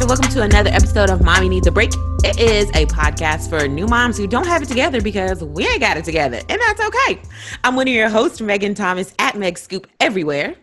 and welcome to another episode of Mommy Needs a Break. It is a podcast for new moms who don't have it together because we ain't got it together, and that's okay. I'm one of your hosts, Megan Thomas, at Meg Scoop everywhere.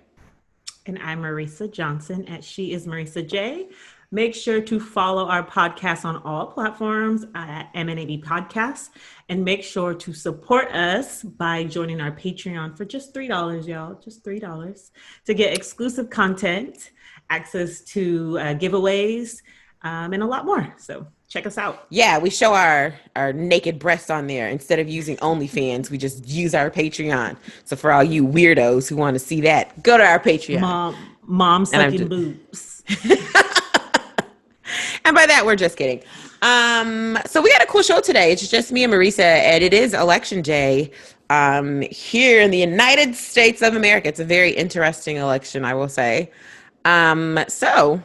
And I'm Marisa Johnson at She is Marisa J. Make sure to follow our podcast on all platforms at MNAB Podcasts. And make sure to support us by joining our Patreon for just $3, y'all. Just $3 to get exclusive content, access to giveaways, and a lot more. So check us out. Yeah, we show our naked breasts on there. Instead of using OnlyFans, we just use our Patreon. So for all you weirdos who want to see that, go to our Patreon. Mom sucking boobs. And by that, we're just kidding. So we got a cool show today. It's just me and Marisa, and it is election day here in the United States of America. It's a very interesting election, I will say. So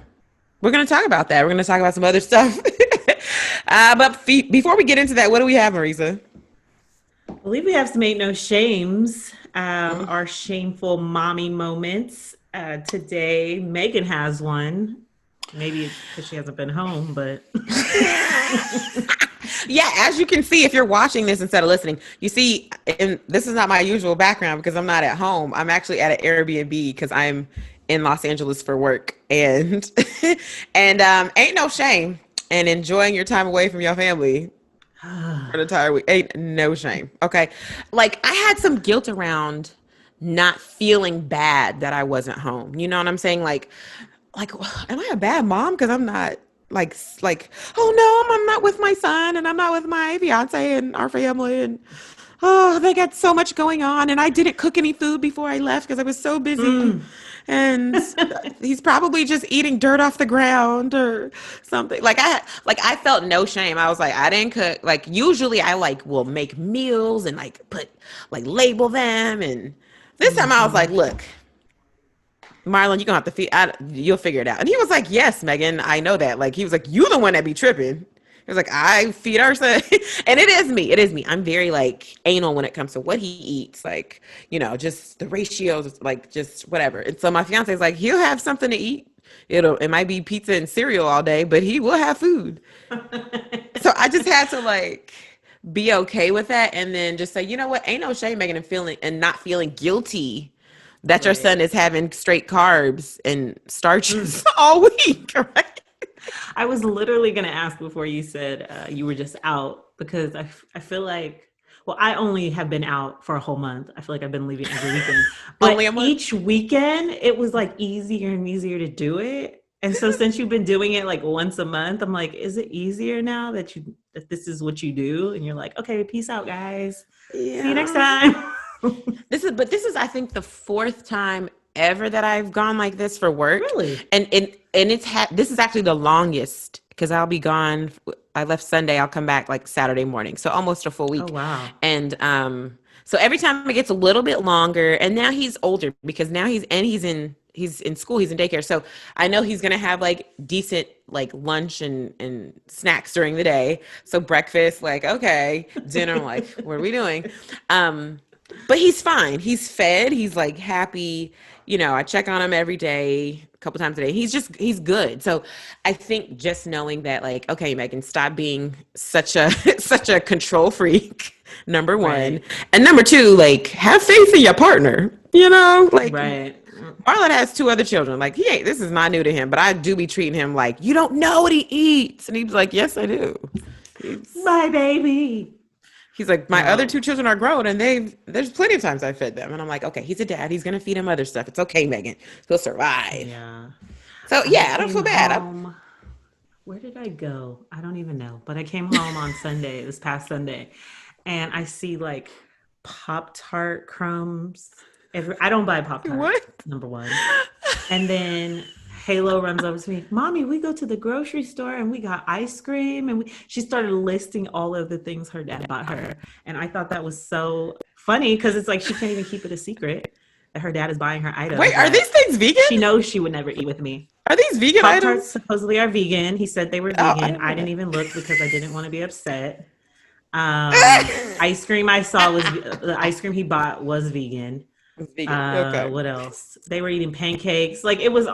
we're going to talk about that. We're going to talk about some other stuff. But before we get into that, what do we have, Marisa? I believe we have some Ain't No Shames, our shameful mommy moments. Today, Megan has one. Maybe because she hasn't been home, but yeah, as you can see, if you're watching this instead of listening, you see, and this is not my usual background because I'm not at home. I'm actually at an Airbnb because I'm in Los Angeles for work, and ain't no shame and enjoying your time away from your family for the entire week. Ain't no shame. Okay, like I had some guilt around not feeling bad that I wasn't home. You know what I'm saying? Like, am I a bad mom? Because I'm not like, oh no, I'm not with my son and I'm not with my fiance and our family. And oh, they got so much going on. And I didn't cook any food before I left because I was so busy. And he's probably just eating dirt off the ground or something. I felt no shame. I was like, I didn't cook. Like usually I will make meals and label them. And this time I was like, look, Marlon, you're going to have to you'll figure it out. And he was like, yes, Megan, I know that. Like, he was like, you the one that be tripping. He was like, I feed our son. And it is me. I'm very anal when it comes to what he eats. Like, just the ratios, just whatever. And so my fiance is like, he'll have something to eat. It might be pizza and cereal all day, but he will have food. So I just had to be okay with that. And then just say, you know what? Ain't no shame, Megan, and not feeling guilty that your son is having straight carbs and starches all week, right? I was literally going to ask before you said you were just out because I feel like, well, I only have been out for a whole month. I feel like I've been leaving every weekend. But only a month? Each weekend, it was easier and easier to do it. And so since you've been doing it once a month, I'm like, is it easier now that this is what you do? And you're like, okay, peace out, guys. Yeah. See you next time. This is I think the fourth time ever that I've gone like this for work. Really? And this is actually the longest because I'll be gone. I left Sunday. I'll come back Saturday morning. So almost a full week. Oh, wow. And so every time it gets a little bit longer, and now he's older because now he's in school, he's in daycare. So I know he's going to have decent lunch and snacks during the day. So breakfast, okay, dinner, what are we doing? But he's fine. He's fed. He's happy. I check on him every day, a couple times a day. He's good. So I think just knowing that okay, Megan, stop being such a control freak. Number one. Right. And number two, have faith in your partner, right. Marlon has 2 other children. This is not new to him, but I do be treating him you don't know what he eats. And he's like, yes, I do. My baby. He's like, my other 2 children are grown and there's plenty of times I fed them. And I'm like, okay, he's a dad. He's going to feed him other stuff. It's okay, Megan. He'll survive. Yeah. So yeah, I don't feel bad. Where did I go? I don't even know. But I came home on this past Sunday, and I see Pop-Tart crumbs. I don't buy Pop-Tarts. What? Number one. And then Halo runs over to me, Mommy, we go to the grocery store and we got ice cream. And she started listing all of the things her dad bought her. And I thought that was so funny because it's she can't even keep it a secret that her dad is buying her items. Wait, are these things vegan? She knows she would never eat with me. Are these vegan Pop-Tarts items? Supposedly are vegan. He said they were vegan. I didn't even look because I didn't want to be upset. Ice cream I saw the ice cream he bought was vegan. It's vegan. Okay. What else? They were eating pancakes. Like it was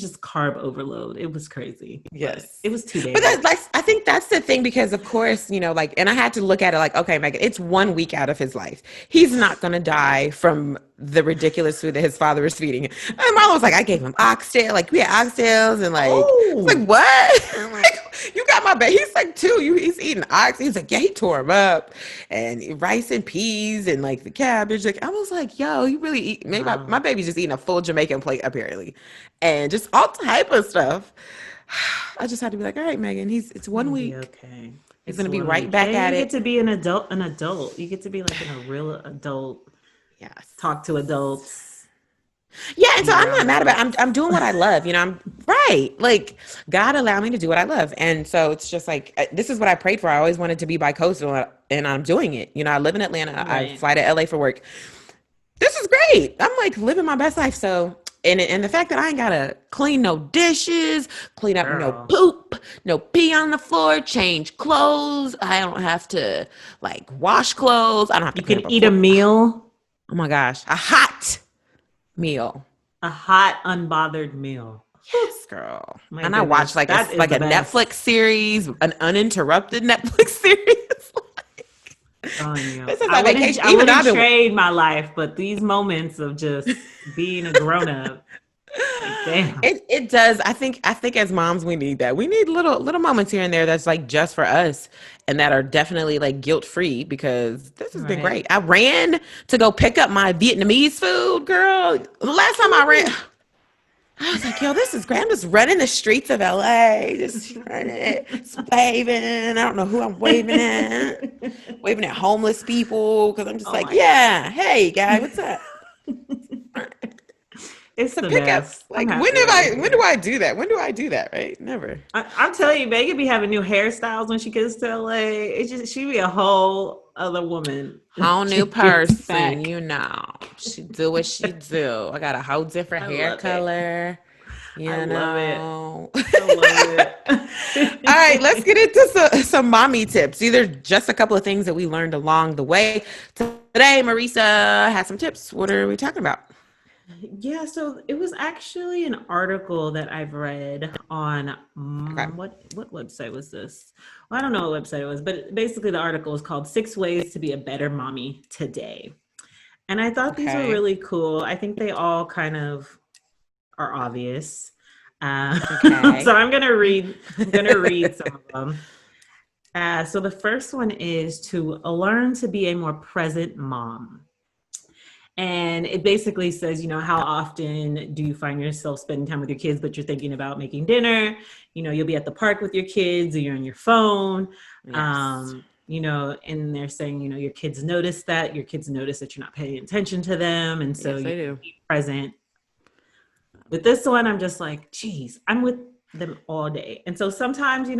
just carb overload. It was crazy, but Yes. it was 2 days. But that's like, I think that's the thing because, of course, like, and I had to look at it like, okay, Megan, it's 1 week out of his life. He's not going to die from the ridiculous food that his father is feeding him. And Marlon was like, I gave him oxtail. Like, we had oxtails and like, it's like, Oh, what? I'm like, you got my baby. He's like 2. He's eating ox. He's like, yeah, he tore him up and rice and peas and like the cabbage. Like, I was like, yo, you really eat, maybe my wow. baby's just eating a full Jamaican plate apparently. And just all type of stuff. I just had to be like, all right, Megan, it's It's one gonna be week. okay. He's It's gonna be one right week, back and at you get it. to be an adult. An adult. You get to be like a real adult. Yes. Talk to adults. Yeah, and so Be I'm around not mad about it. adults. I'm doing what I love. I'm right. Like God allowed me to do what I love. And so it's just like this is what I prayed for. I always wanted to be bi-coastal and I'm doing it. I live in Atlanta. I Right. fly to LA for work. This is great. I'm like living my best life. So and the fact that I ain't gotta clean no dishes, clean up no Girl. poop, no pee on the floor, change clothes. I don't have to like wash clothes. I don't have to You clean can up a eat a floor. meal, Oh my gosh, a hot meal. a hot, unbothered meal. Yes, girl. My And I watch goodness, like a that is like the a Netflix best. series, an uninterrupted Netflix series. Telling you, This is I my wouldn't, vacation. I Even though wouldn't I've been trade my life, but these moments of just being a grown up, like, damn. it does. I think as moms we need that. We need little moments here and there that's like just for us and that are definitely like guilt free because this has been Right. great. I ran to go pick up my Vietnamese food, girl. The last time I ran, Ooh. I was like, yo, this is great. I'm just running the streets of LA, just running it, just waving. I don't know who I'm waving at homeless people because I'm just Oh like, my yeah, God. hey guy, what's up? It's To the pick up, best. I'm like, happy that you're when do here. I do that? When do I do that? Right? Never. I'm So telling you, Megan be having new hairstyles when she gets to LA. It's just she be a whole other woman when whole she new gets person, back. she do what she do. I got a whole different I hair love it. color, I you love it. know. I love All right, let's it. get into some mommy tips. These are just a couple of things that we learned along the way. Today, Marisa has some tips. What are we talking about? Yeah, so it was actually an article that I've read on Okay. what website was this? Well, I don't know what website it was, but basically the article is called Six Ways to Be a Better Mommy Today. And I thought these were Okay. really cool. I think they all kind of are obvious. So Okay. I'm gonna read some of them. So the first one is to learn to be a more present mom. And it basically says, how often do you find yourself spending time with your kids, but you're thinking about making dinner? You'll be at the park with your kids or you're on your phone. Yes. And they're saying, your kids notice that. Your kids notice that you're not paying attention to them. And so Yes, you I do. be present. With this one, I'm just like, geez, I'm with them all day. And so sometimes,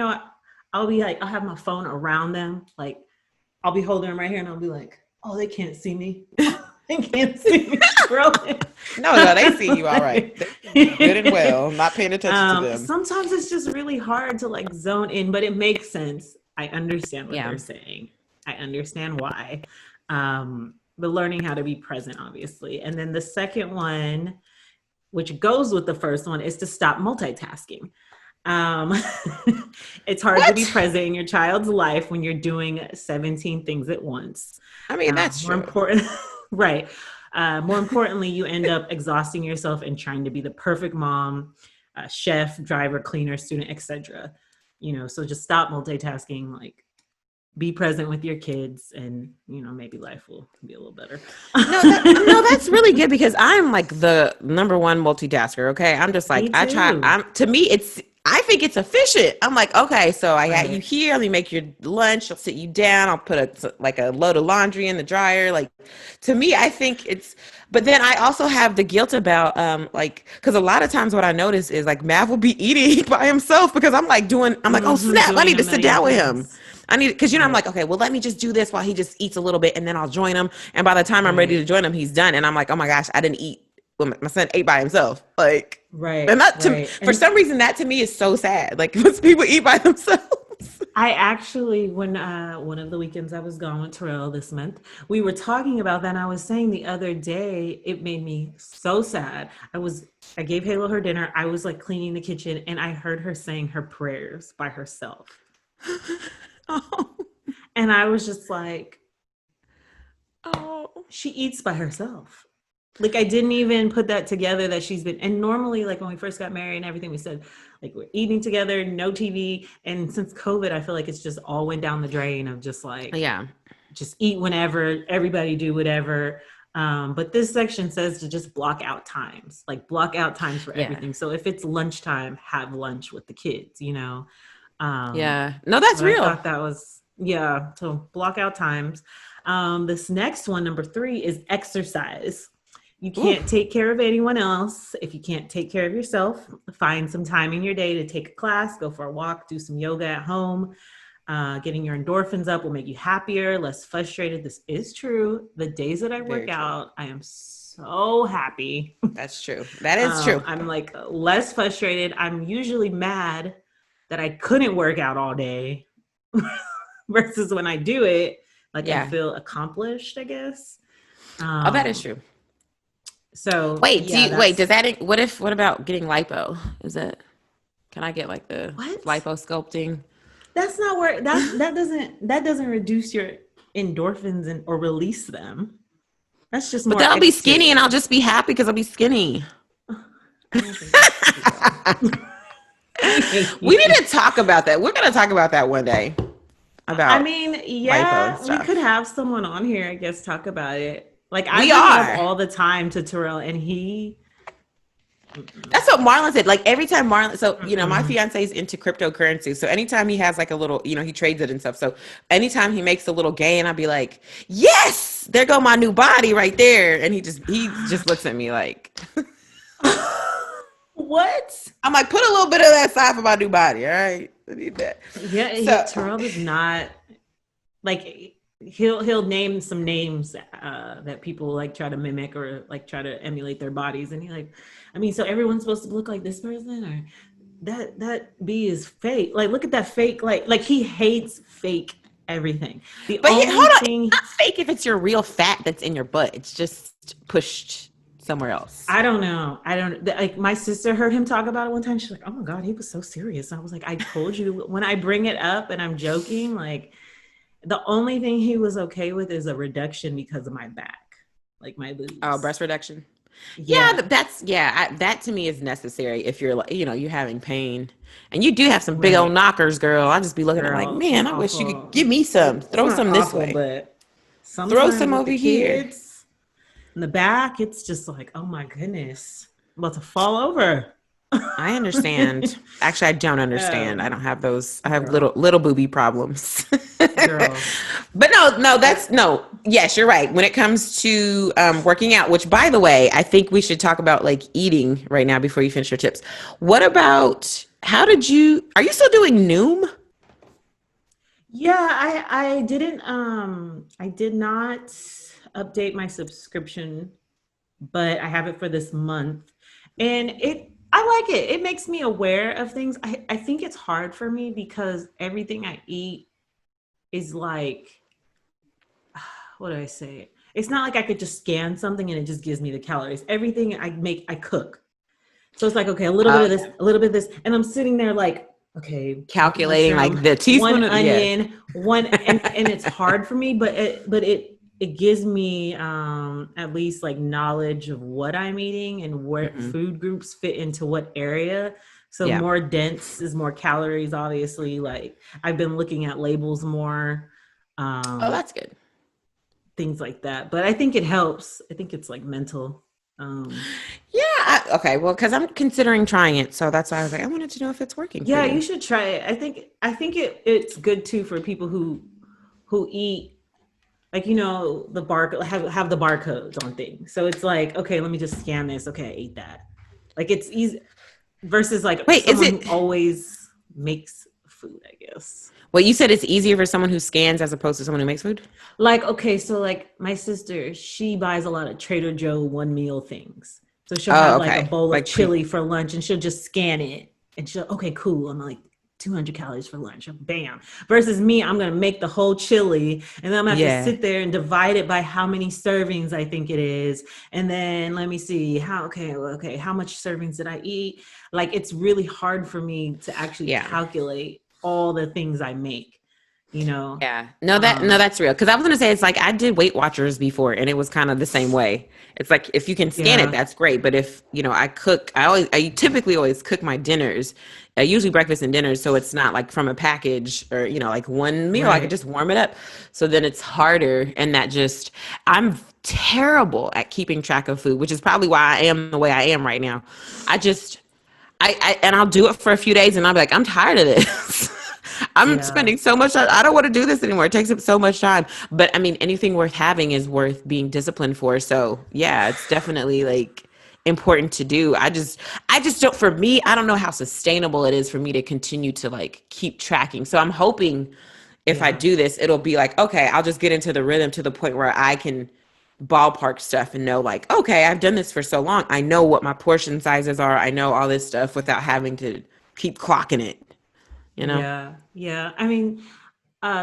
I'll be like, I'll have my phone around them. Like, I'll be holding them right here and I'll be like, oh, they can't see me. They can't see me scrolling. No, they see you all right. They see you good and well. Not paying attention to them. Sometimes it's just really hard to like zone in, but it makes sense. I understand what Yeah. they're saying. I understand why. But learning how to be present, obviously. And then the second one, which goes with the first one, is to stop multitasking. Um, it's hard to be What? present in your child's life when you're doing 17 things at once. I mean, that's More true. important, right? More importantly, you end up exhausting yourself and trying to be the perfect mom, chef, driver, cleaner, student, etc. So just stop multitasking. Like, be present with your kids, and maybe life will be a little better. No, that's really good because I'm like the number one multitasker. Okay. I'm just like, Me too. to me, I think it's efficient. I'm like, okay, so I got you Right. here. Let me make your lunch. I'll sit you down. I'll put a load of laundry in the dryer. Like to me, I think but then I also have the guilt about, like, cause a lot of times what I notice is like Mav will be eating by himself because I'm like, oh snap, I Doing need a to sit million down with him. things. I need, cause I'm Right. like, okay, well, let me just do this while he just eats a little bit and then I'll join him. And by the time I'm ready to Right. join him, he's done. And I'm like, oh my gosh, I didn't eat. Well, my son ate by himself. Like, and Right. that Right. for And some reason, that to me is so sad. Like, when people eat by themselves. I actually, when one of the weekends I was gone with Terrell this month, we were talking about that. And I was saying the other day, it made me so sad. I gave Halo her dinner. I was like cleaning the kitchen, and I heard her saying her prayers by herself. Oh. And I was just like, oh, she eats by herself. Like, I didn't even put that together that she's been, and normally, like when we first got married and everything, we said like we're eating together, no TV. And since COVID, I feel like it's just all went down the drain of just like, yeah, just eat whenever, everybody do whatever. But this section says to just block out times, like block out times for everything. So if it's lunchtime, have lunch with the kids, you know? Yeah, no, that's real. I thought that was, yeah, so block out times. This next one, number 3, is exercise. You can't take care of anyone else if you can't take care of yourself. Find some time in your day to take a class, go for a walk, do some yoga at home. Getting your endorphins up will make you happier, less frustrated. This is true. The days that I work out, I am so happy. That's true. That is true. I'm like less frustrated. I'm usually mad that I couldn't work out all day versus when I do it, like I feel accomplished, I guess. Oh, that is true. So wait, does that, what about getting lipo? Can I get like the lipo sculpting? That's not where that doesn't reduce your endorphins or release them. That's just more. But then I'll be skinny and I'll just be happy because I'll be skinny. We need to talk about that. We're going to talk about that one day. I mean, yeah, we could have someone on here, I guess, talk about it. Like I talk all the time to Terrell, and he. That's what Marlon said. Like every time Marlon, so you know, my fiance is into cryptocurrency. So anytime he has like a little, you know, he trades it and stuff. So anytime he makes a little gain, I'll be like, yes, there go my new body right there. And he just looks at me like, what? I'm like, put a little bit of that aside for my new body. All right, I need that. Yeah, Terrell is not like. He'll name some names that people like try to mimic or like try to emulate their bodies, and he like, I mean, so everyone's supposed to look like this person, or that B is fake. Like, look at that fake. Like he hates fake everything. Hold on, it's not fake if it's your real fat that's in your butt. It's just pushed somewhere else. I don't know. Like my sister heard him talk about it one time. She's like, oh my God, he was so serious. And I was like, I told you when I bring it up and I'm joking, like. The only thing he was okay with is a reduction because of my back, like my boobs. Oh, breast reduction. Yeah, that to me is necessary if you're, you know, you're having pain and you do have some big old knockers, girl. I just be looking at like, man, I wish you could give me some. Throw some this way. But throw some over here. In the back, it's just like, oh my goodness, I'm about to fall over. I understand. Actually, I don't understand. I don't have those. I have little booby problems. But no. Yes, you're right. When it comes to working out, which by the way, I think we should talk about like eating right now before you finish your tips. What about, are you still doing Noom? Yeah, I didn't, I did not update my subscription, but I have it for this month, and I like it. It makes me aware of things. I think it's hard for me because everything I eat is like, what do I say? It's not like I could just scan something and it just gives me the calories. Everything I make, I cook. So it's like, okay, a little bit of this, a little bit of this. And I'm sitting there like, okay. Calculating like the teaspoon of onion, and it's hard for me, but it gives me at least like knowledge of what I'm eating and where food groups fit into what area. So more dense is more calories, obviously. Like I've been looking at labels more. Oh, that's good. Things like that. But I think it helps. I think it's like mental. Okay. Well, because I'm considering trying it. So that's why I was like, I wanted to know if it's working. Yeah, you should try it. I think it's good too for people who eat. Like, you know, the have the barcodes on things. So it's like, okay, let me just scan this. Okay, I ate that. Like it's easy versus like someone who always makes food, I guess. Well, you said it's easier for someone who scans as opposed to someone who makes food? Like, okay, so like my sister, she buys a lot of Trader Joe one meal things. So she'll have like a bowl of chili for lunch and she'll just scan it. And she'll, okay, cool. I'm like, 200 calories for lunch. Bam. Versus me, I'm going to make the whole chili and then I'm going to have to sit there and divide it by how many servings I think it is. And then let me see how much servings did I eat? Like, it's really hard for me to actually calculate all the things I make. Yeah. No, that's real. Because I was gonna say, it's like I did Weight Watchers before, and it was kind of the same way. It's like if you can scan it, that's great. But if I cook, I typically always cook my dinners, usually breakfast and dinners, so it's not like from a package or like one meal. I could just warm it up. So then it's harder, and I'm terrible at keeping track of food, which is probably why I am the way I am right now. And I'll do it for a few days, and I'll be like, I'm tired of this. I'm spending so much time. I don't want to do this anymore. It takes up so much time. But I mean, anything worth having is worth being disciplined for. So yeah, it's definitely like important to do. I just don't, for me, I don't know how sustainable it is for me to continue to like keep tracking. So I'm hoping if I do this, it'll be like, okay, I'll just get into the rhythm to the point where I can ballpark stuff and know like, okay, I've done this for so long. I know what my portion sizes are. I know all this stuff without having to keep clocking it. Yeah. I mean,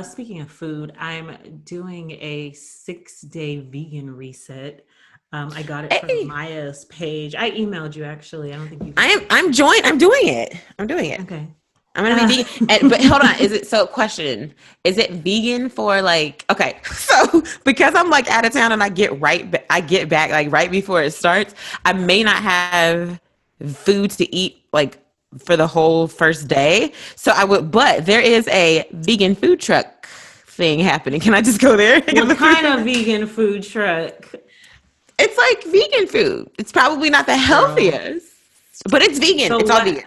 speaking of food, I'm doing a 6-day vegan reset. I got it from Maya's page. I emailed you actually. I don't think you. I'm doing it. Okay. I'm gonna be vegan. But hold on. Question: is it vegan for like? Okay, so because I'm like out of town and I get back like right before it starts. I may not have food to eat like for the whole first day. So but there is a vegan food truck thing happening. Can I just go there? What kind of vegan food truck? It's like vegan food. It's probably not the healthiest, but it's vegan. So it's all vegan.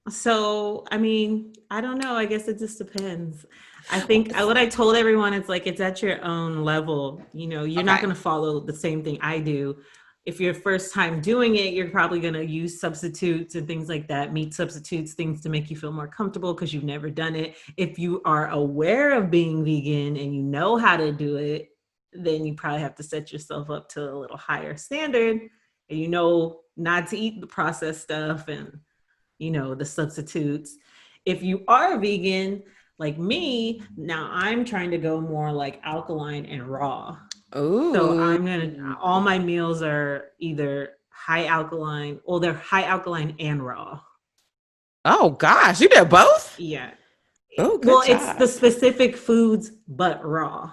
So, I mean, I don't know. I guess it just depends. I think what I told everyone, it's like, it's at your own level. You're not going to follow the same thing I do. If you're first time doing it, you're probably going to use substitutes and things like that, meat substitutes, things to make you feel more comfortable because you've never done it. If you are aware of being vegan and you know how to do it, then you probably have to set yourself up to a little higher standard and not to eat the processed stuff and, the substitutes. If you are vegan, like me, now I'm trying to go more like alkaline and raw. Ooh. So all my meals are either high alkaline, or they're high alkaline and raw. Oh gosh, you did both? Yeah. Oh, good job. It's the specific foods, but raw.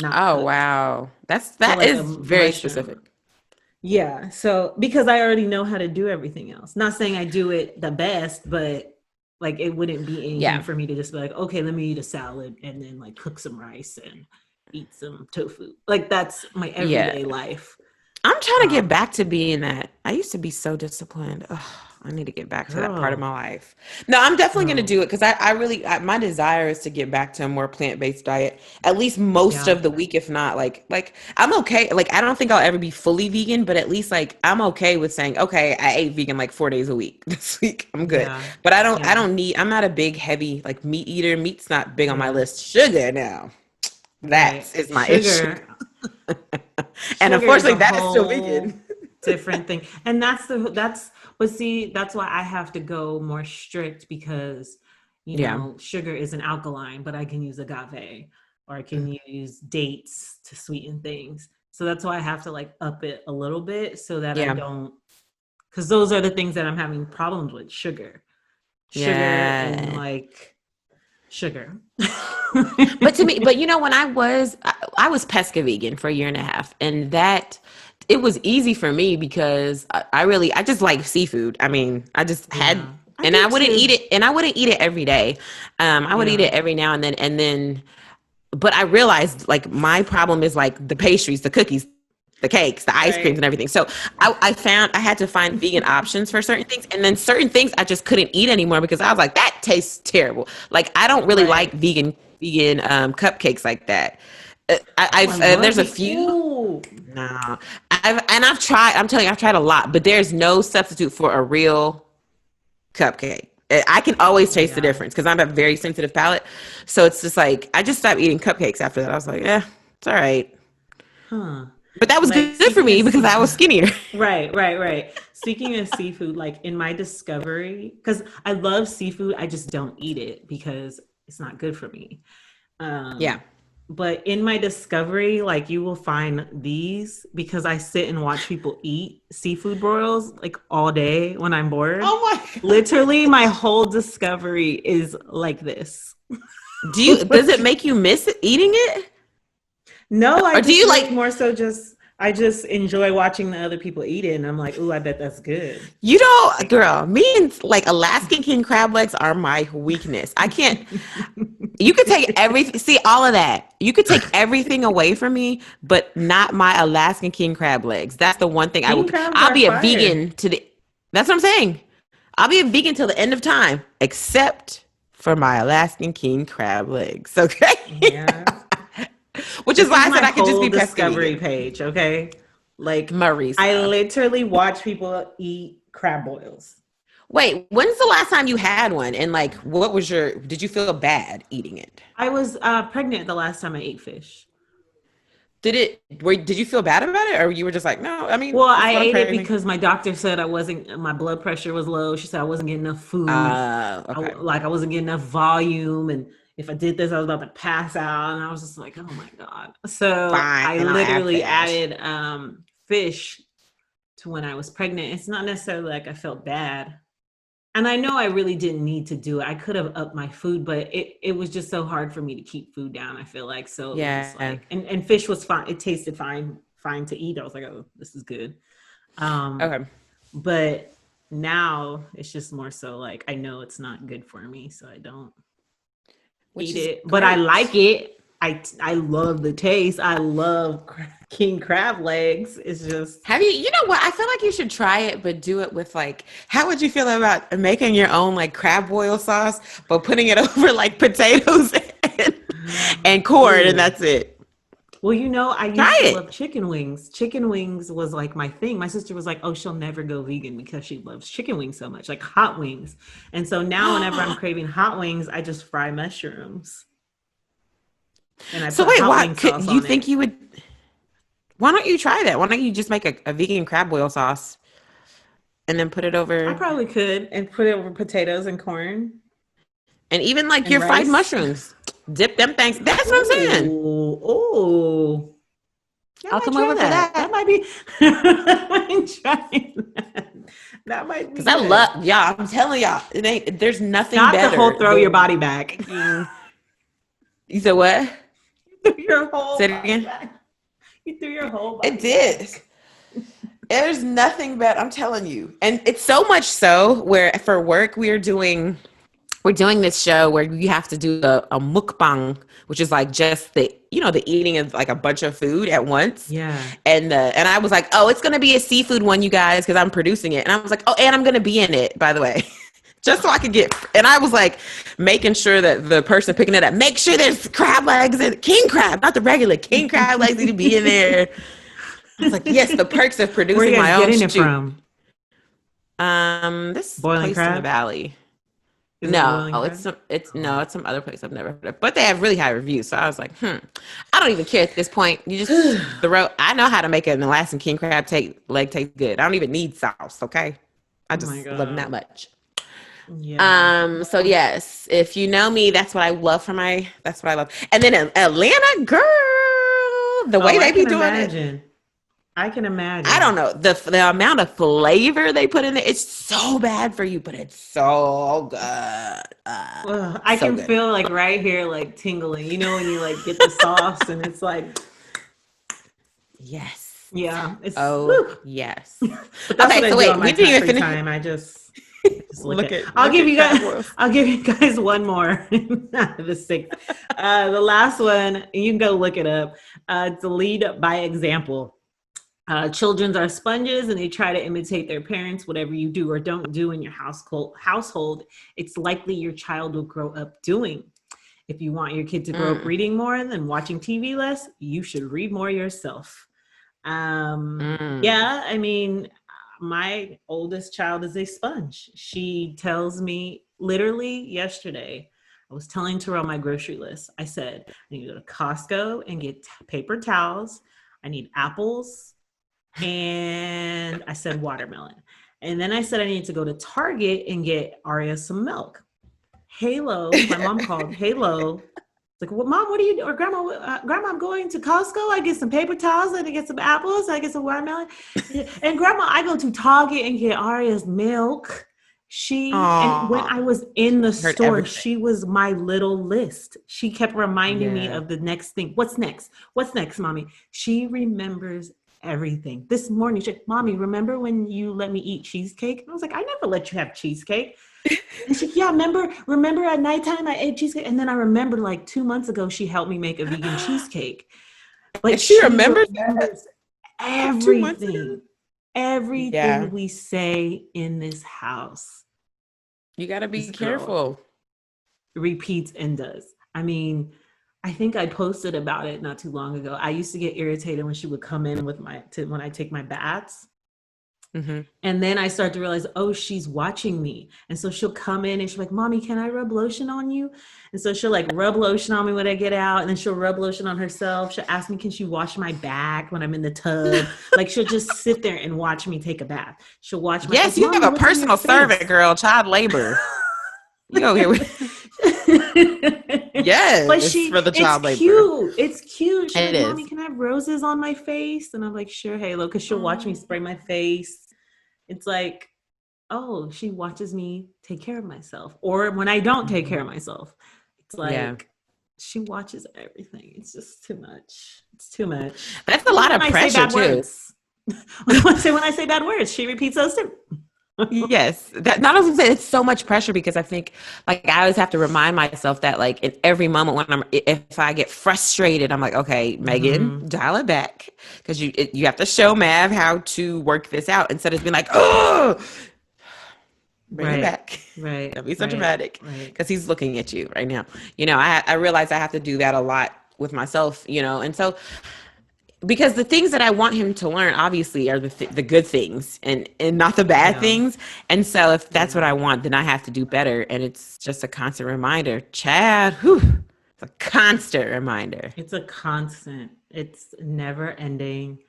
Wow. That is very specific. Yeah. So because I already know how to do everything else. Not saying I do it the best, but like it wouldn't be anything for me to just be like, okay, let me eat a salad and then like cook some rice and eat some tofu. Like that's my everyday life. I'm trying to get back to being that. I used to be so disciplined. Ugh, I need to get back to that part of my life. No, I'm definitely going to do it because I really, my desire is to get back to a more plant-based diet, at least most of the week, if not like I'm okay. Like, I don't think I'll ever be fully vegan, but at least like I'm okay with saying, okay, I ate vegan like 4 days a week this week. I'm good. Yeah. But I'm not a big, heavy like meat eater. Meat's not big on my list. Sugar now. That is my issue. And unfortunately that is still vegan. Different thing. And that's why I have to go more strict because sugar is an alkaline, but I can use agave or I can use dates to sweeten things. So that's why I have to like up it a little bit so that I don't, because those are the things that I'm having problems with. Sugar and like sugar. But to me, when I was pesca vegan for a year and a half, and that it was easy for me because I just like seafood. I mean, I just had, and I wouldn't eat it, and I wouldn't eat it every day. I would eat it every now and then, but I realized like my problem is like the pastries, the cookies, the cakes, the ice creams and everything. So I found I had to find vegan options for certain things. And then certain things I just couldn't eat anymore because I was like, that tastes terrible. Like, I don't really like vegan cupcakes like that. There's a few. No, I've tried. I'm telling you, I've tried a lot, but there's no substitute for a real cupcake. I can always taste the difference because I'm a very sensitive palate. So it's just like, I just stopped eating cupcakes after that. I was like, it's all right. Huh. But that was good for me because I was skinnier. Right. speaking of seafood, like in my discovery, because I love seafood, I just don't eat it because it's not good for me. Yeah. But in my discovery, like you will find these because I sit and watch people eat seafood broils like all day when I'm bored. Oh my God. Literally, my whole discovery is like this. Does it make you miss eating it? No, I Or do just you like like, more so just I just enjoy watching the other people eat it, and I'm like, ooh, I bet that's good. you know, Like, girl, me and like Alaskan king crab legs are my weakness. I can't, you could take everything, see all of that. You could take everything away from me, but not my Alaskan king crab legs. That's the one thing I will, king crabs I'll are be a fire. vegan to the, that's what I'm saying. I'll be a vegan till the end of time, except for my Alaskan king crab legs. Okay. Yeah. Which is This why is I my said I could just whole be pesky discovery vegan. page, okay? Like I Marisa. literally watch people eat crab boils. Wait, when's the last time you had one? And like, what was your, did you feel bad eating it? I was pregnant the last time I ate fish. Did you feel bad about it? Or you were just like, no, I mean, Well, this I is what I'm ate it craving. because my doctor said my blood pressure was low. She said I wasn't getting enough food. Okay. I wasn't getting enough volume. And if I did this, I was about to pass out. And I was just like, oh my God. So Fine, I I'll add literally fish. added fish to when I was pregnant. It's not necessarily like I felt bad. And I know I really didn't need to do it. I could have upped my food, but it was just so hard for me to keep food down, I feel like. So it was just Yeah. like and fish was fine. It tasted fine to eat. I was like, oh, this is good. Um, Okay. but now it's just more so like I know it's not good for me, so I don't Which eat is it. But I like great. it. I love the taste. I love king crab legs. It's just You know what? I feel like you should try it, but do it with like, how would you feel about making your own like crab boil sauce, but putting it over like potatoes and corn, and ooh. that's it? Well, I Try used to love it. chicken wings. Chicken wings was like my thing. My sister was like, "Oh, she'll never go vegan because she loves chicken wings so much, like hot wings." And so now, whenever I'm craving hot wings, I just fry mushrooms and I So put wait, hot why wing could sauce you on think it. you would? Why don't you try that? Why don't you just make a vegan crab boil sauce and then put it I over, probably could and put it over potatoes and corn and even like and your fried rice. mushrooms, dip them things. That's what I'm saying. Ooh, ooh. I I'll might come try over for that. That that might be. I might try that. That might be because I good. love y'all. I'm telling y'all, there's nothing Not the whole better throw your than body back. making. You said what? Your whole Say it body again. back. You threw your whole It body did. back. There's nothing better. I'm telling you, and it's so much so where for work we're doing this show where you have to do a mukbang, which is like just the eating of like a bunch of food at once. Yeah. And I was like, oh, it's gonna be a seafood one, you guys, because I'm producing it. And I was like, oh, and I'm gonna be in it, by the way. Just so I could get, and I was like making sure that the person picking it up, make sure there's crab legs and king crab, not the regular king crab legs need to be in there. I was like, yes, the perks of Where are you producing guys my own getting it shoot. from? This Boiling place in the crab? valley. Is it No, boiling crab? Oh. it's some other place I've never heard of. But they have really high reviews. So I was like, I don't even care at this point. You just throw I know how to make an Alaskan king crab leg taste good. I don't even need sauce, okay? I Oh my just love them that God. much. Yeah. So Well, yes, if you know me, that's what I love. And then Atlanta, girl, the oh, way I they be can doing it, imagine. I can I don't imagine. know. The amount of flavor they put in there, it's so bad for you, but it's so good. Ugh, I So can good. feel like right here, like tingling. You know, when you like get the sauce and it's like, Yes. yeah, it's, Oh, whew. yes. But that's what Okay, I so do on wait, my we didn't even free finish. time. I just look at. Look at crab boils. I'll give you guys one more. The sixth. The last one. You can go look it up. It's a lead by example. Children are sponges and they try to imitate their parents. Whatever you do or don't do in your household, it's likely your child will grow up doing. If you want your kid to grow up Mm, reading more than watching TV less, you should read more yourself. mm. Yeah, I mean, my oldest child is a sponge. She tells me literally yesterday, I was telling Terrell my grocery list. I said, I need to go to Costco and get paper towels. I need apples. And I said watermelon. And then I said I needed to go to Target and get Aria some milk. Halo, my mom called. Halo, it's like, well, Mom, what are you doing? Or Grandma, I'm going to Costco. I get some paper towels. I get some apples. I get some watermelon. And Grandma, I go to Target and get Aria's milk. And when I was in the store, she was my little list. She kept reminding me of the next thing. What's next? What's next, Mommy? She remembers everything. This morning, she said, Mommy, remember when you let me eat cheesecake? And I was like, I never let you have cheesecake. And she's like, yeah, remember at nighttime I ate cheesecake? And then I remembered like 2 months ago, she helped me make a vegan cheesecake. Like she remembers everything. Everything we say in this house. You got to be careful. Repeats and does. I mean, I think I posted about it not too long ago. I used to get irritated when she would come in with when I take my baths. Mm-hmm. And then I start to realize, oh, she's watching me. And so she'll come in and she's like, Mommy, can I rub lotion on you? And so she'll like rub lotion on me when I get out. And then she'll rub lotion on herself. She'll ask me, can she wash my back when I'm in the tub? Like she'll just sit there and watch me take a bath. She'll watch my Yes, you have a personal servant, girl, child labor. You go here with yes, but it's for the child labor. It's cute. She's like, Mommy, can I have roses on my face? And I'm like, sure, Halo, because she'll watch me spray my face. It's like, oh, she watches me take care of myself. Or when I don't take care of myself, it's like she watches everything. It's just too much. It's too much. That's a lot of pressure too. When I say bad words, she repeats those too. Yes, that not only it's so much pressure because I think like I always have to remind myself that like in every moment when if I get frustrated, I'm like, okay, Megan, dial it back because you have to show Mav how to work this out instead of being like, oh, bring it back. Right. Don't be so dramatic because he's looking at you right now. You know, I realize I have to do that a lot with myself. You know, and so. Because the things that I want him to learn, obviously, are the good things and not the bad things. And so if that's what I want, then I have to do better. And it's just a constant reminder. Chad, it's a constant reminder. It's a constant. It's never ending.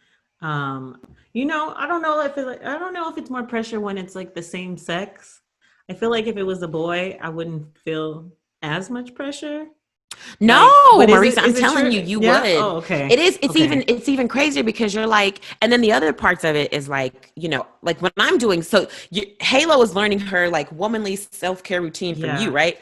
You know, I don't know if it's more pressure when it's like the same sex. I feel like if it was a boy, I wouldn't feel as much pressure. No, like, Marisa, I'm telling you would. Oh, okay. It is. It's even crazier because you're like, and then the other parts of it is like, you know, like when I'm doing, Halo is learning her like womanly self-care routine from you, right?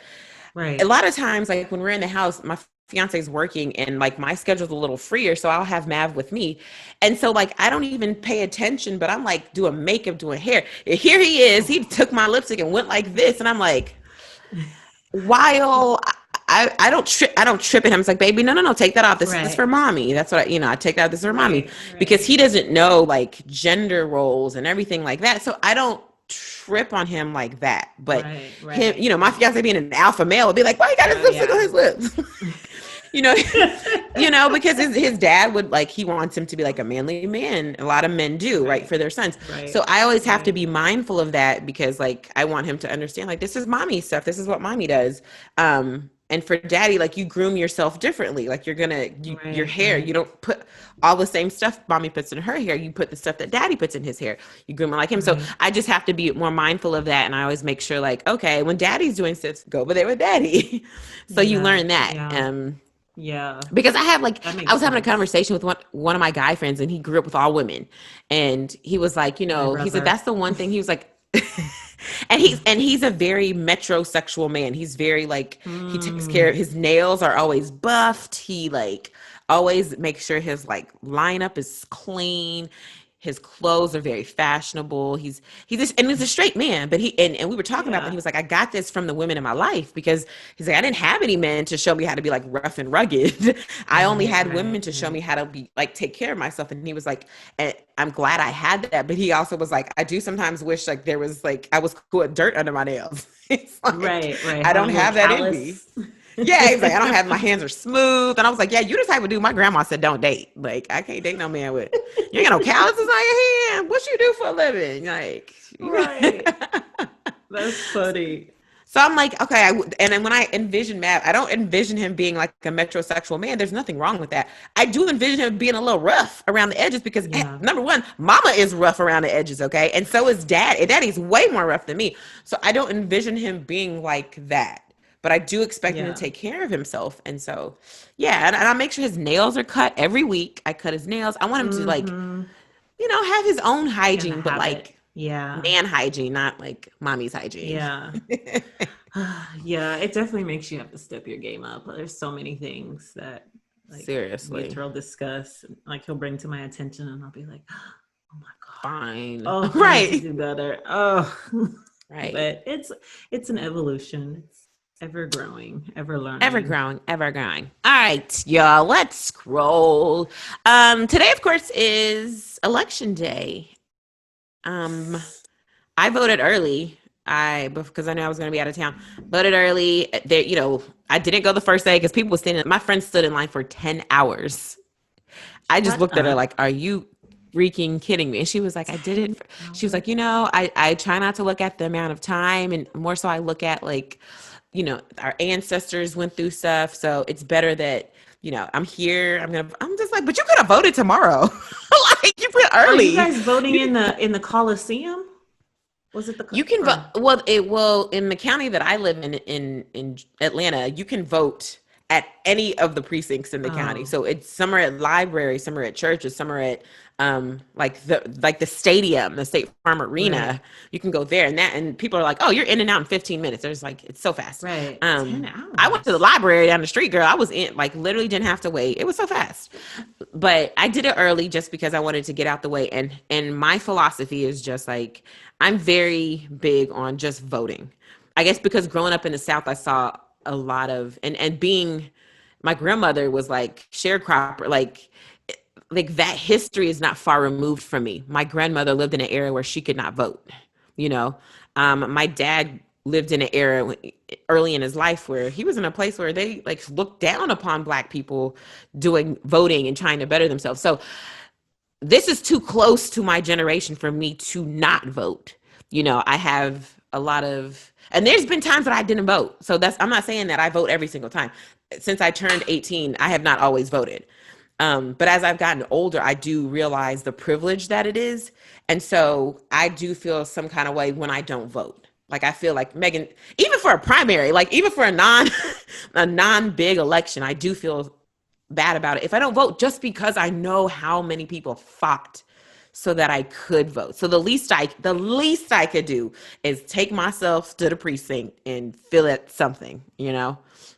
Right. A lot of times, like when we're in the house, my fiance's working and like my schedule's a little freer. So I'll have Mav with me. And so like, I don't even pay attention, but I'm like doing makeup, doing hair. Here he is. He took my lipstick and went like this. And I'm like, while I don't trip at him. It's like, baby, no, take that off. This is for mommy. That's what I take that out. This is for mommy because he doesn't know like gender roles and everything like that. So I don't trip on him like that. But him, you know, my fiance being an alpha male would be like, why you got his lipstick on his lips? you know, because his dad would like, he wants him to be like a manly man. A lot of men do, right, for their sons. So I always have to be mindful of that because like, I want him to understand like, this is mommy stuff. This is what mommy does. And for daddy, like you groom yourself differently. Like you're gonna, your hair, you don't put all the same stuff mommy puts in her hair. You put the stuff that daddy puts in his hair. You groom it like him. So I just have to be more mindful of that. And I always make sure like, okay, when daddy's doing stuff, go over there with daddy. So you learn that. Because I have like, I was having a conversation with one of my guy friends and he grew up with all women. And he was like, you know, he said, that's the one thing he was like, and he's a very metrosexual man. He's very like, he takes care of his nails are always buffed. He like always makes sure his like lineup is clean. His clothes are very fashionable. He's a straight man, but and we were talking about that. He was like, I got this from the women in my life because he's like, I didn't have any men to show me how to be like rough and rugged. I only had women to show me how to be like, take care of myself. And he was like, and I'm glad I had that. But he also was like, I do sometimes wish like there was like, I was cool with dirt under my nails. Like, right. I don't have that in me. Yeah, he's like, I don't have, my hands are smooth. And I was like, yeah, you the type of dude my grandma said don't date. Like, I can't date no man with, you ain't got no calluses on your hand. What you do for a living? Like, right. That's funny. So I'm like, okay. And then when I envision Matt, I don't envision him being like a metrosexual man. There's nothing wrong with that. I do envision him being a little rough around the edges because, Yeah. number one, mama is rough around the edges, okay? And so is dad. And daddy's way more rough than me. So I don't envision him being like that. But I do expect him to Yeah. take care of himself. And so, yeah. And I make sure his nails are cut every week. I cut his nails. I want him to, like, Mm-hmm. have his own And the hygiene, but habit. like Yeah. man hygiene, not like mommy's hygiene. Yeah. Yeah, it definitely makes you have to step your game up. There's so many things that like Seriously. Beatrice will discuss, like he'll bring to my attention, and I'll be like, "Oh my god, Fine. oh, I need to Right. do better." Oh, Right. but it's an evolution. It's ever growing, ever Ever learning. growing, ever growing. All right, y'all, let's scroll. Today, of course, is election day. Um, I voted early. Because I knew I was going to be out of town. Voted early. There, I didn't go the first day because people were standing. My friend stood in line for 10 hours. I just Shut looked at her up. like, "Are you freaking kidding me?" And she was like, "I did it." She was Hours. like, I try not to look at the amount of time, and more so I look at like, our ancestors went through stuff, so it's better that I'm here. I'm just like, but you could have voted tomorrow. Like you put Are you early. guys voting in the Coliseum? Was it the You can vote. or Well, it will in the county that I live in Atlanta. You can vote at any of the precincts in the county. oh So it's some are at libraries, some are at churches, some are at like the stadium, the State Farm right Arena. You can go there, and people are like, "Oh, you're in and out in 15 minutes." There's like it's so fast. right 10 I went to the hours. library down the street, girl. I was in like literally didn't have to wait. It was so fast, but I did it early just because I wanted to get out the way. And my philosophy is just like I'm very big on just voting. I guess because growing up in the South, I saw a lot of and being my grandmother was like sharecropper, like that history is not far removed from me. My grandmother lived in an era where she could not vote. You know, my dad lived in an era early in his life where he was in a place where they like looked down upon black people doing voting and trying to better themselves. So this is too close to my generation for me to not vote. I have a lot of, and there's been times that I didn't vote. So I'm not saying that I vote every single time. Since I turned 18, I have not always voted. But as I've gotten older, I do realize the privilege that it is. And so I do feel some kind of way when I don't vote. Like I feel like Megan, even for a primary, like even for a non big election, I do feel bad about it if I don't vote just because I know how many people fought so that I could vote. So the least I could do is take myself to the precinct and fill it something.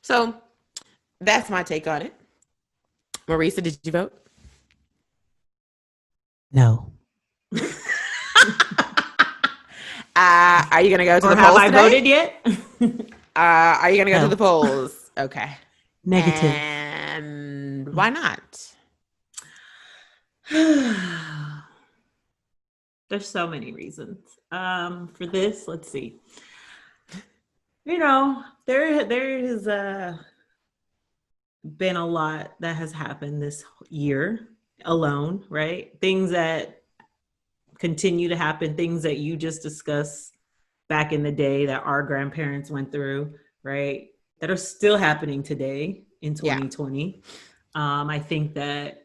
So that's my take on it. Marisa, did you vote? No. Are you gonna go to Or the have polls I today? voted yet? Are you gonna go to No. the polls? Okay. Negative. And why not? There's so many reasons. For this, let's see. There has been a lot that has happened this year alone, right? Things that continue to happen, things that you just discussed back in the day that our grandparents went through, right? That are still happening today in Yeah. 2020. I think that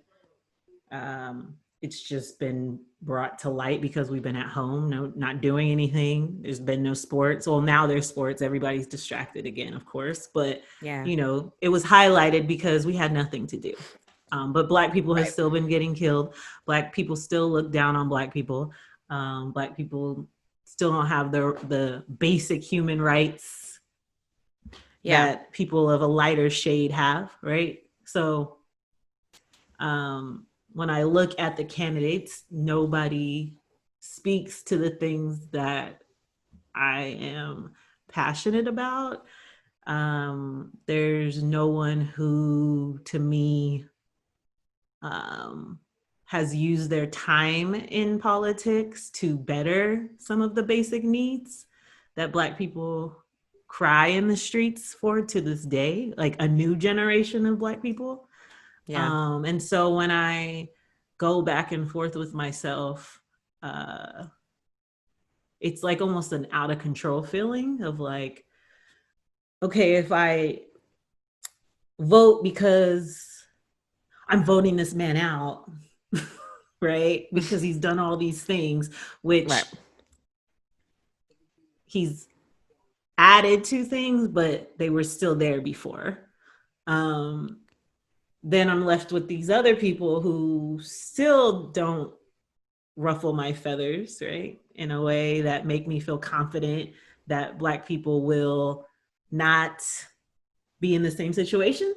it's just been brought to light because we've been at home, not doing anything. There's been no sports. Well, now there's sports. Everybody's distracted again, of course. But Yeah. it was highlighted because we had nothing to do. But Black people have Right. still been getting killed. Black people still look down on Black people. Black people still don't have the basic human rights Yeah. that people of a lighter shade have, right? So when I look at the candidates, nobody speaks to the things that I am passionate about. There's no one who, to me, has used their time in politics to better some of the basic needs that Black people cry in the streets for to this day, like a new generation of Black people. Yeah. And so when I go back and forth with myself, it's like almost an out of control feeling of like, okay, if I vote because I'm voting this man out, right? Because he's done all these things, Right. which he's added to things, but they were still there before. Um, then I'm left with these other people who still don't ruffle my feathers, right? In a way that make me feel confident that Black people will not be in the same situation.